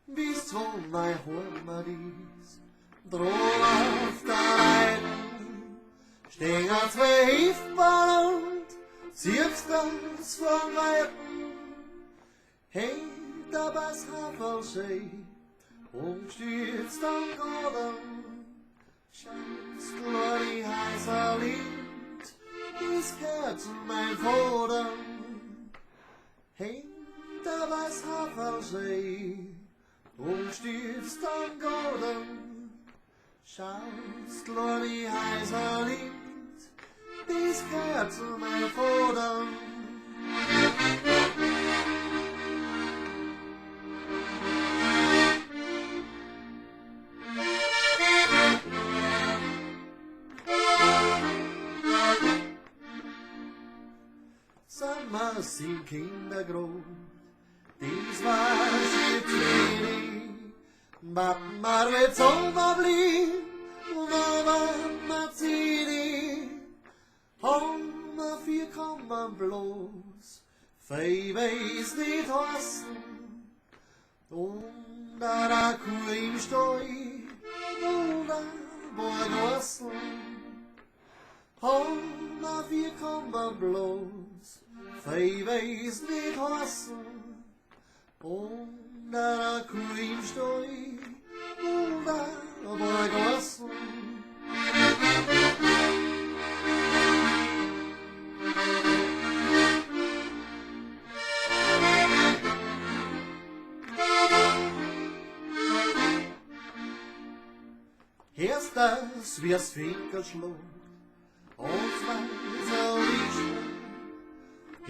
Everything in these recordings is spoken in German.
Bis von mein Heimat ist, drauf auf der Leiten, stehen zwei Hüftballen und ziehst das von Weitem. Hey, da was Hafersee, umstürzt am Garten, scheinst du die heiße Lind, das Herz mein Vater. Hey, da was Hafersee, umstürzt am Garten, schaust du die heiße Lind, das Herz mein Vater. Sommer sind Kinder groß, dies war sie Training. Mamma wird Sommer blieb, Mama Zini. Homma vier kommen bloß, fei weiß nicht hassen. Unter der Kuh im Steu, oder Borgossen. Homma vier kommen bloß, fei weiß nicht hassen. Unter der Kuh im Steu, oder Borgossen. Erst das wie's Finkelschlucht, und weißer Licht.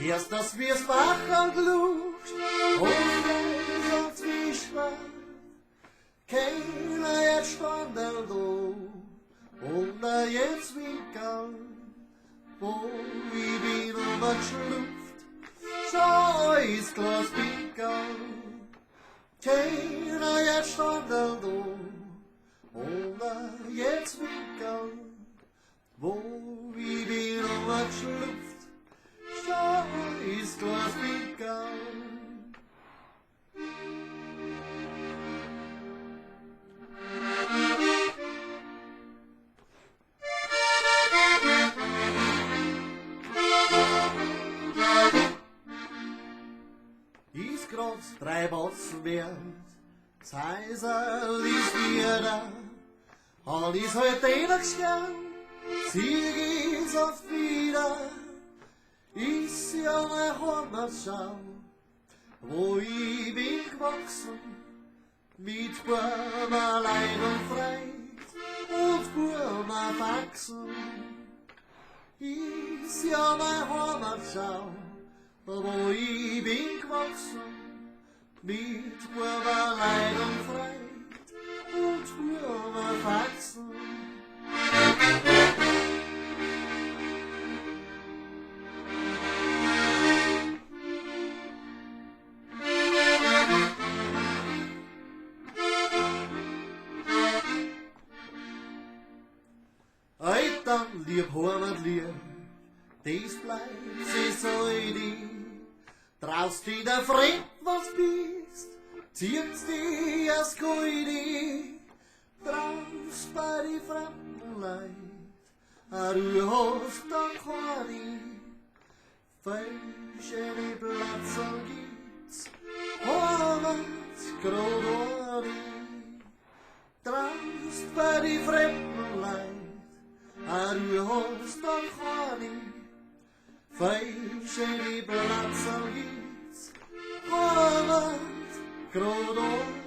Erst das wie's Wachelglucht, und weißer Zwiespalt. Keiner jetzt stand da, und jetzt Winkel, wo ich bin umgeschlupft, so ist Glas Winkel. Keiner jetzt stand da, und jetzt Winkel, wo ich bin umgeschlupft, so ist Glas Winkel. Ist grad 3 Bossen wert, Zeisel ist wieder, all ist heute gern, Sieg ist oft wieder, ist ja meine Heimatschau, wo ich bin gewachsen, mit Burma Leid und Freit und Burma wachsen. Ist ja meine Heimatschau, wo ich bin gewachsen, mit Burma Leid und Freit und Burma wachsen. Dann lieb Heimatlied, dies bleibt sie so in traust in der Fremd was bist, ziehst dich als Goidi, traust bei die fremden Leid, du hast dann keine, feine Plätze gibt's, Heimat, Grodori, traust bei die fremden Leid, du hast dann keine, feine Plätze gibt's, Heimat, Grodori.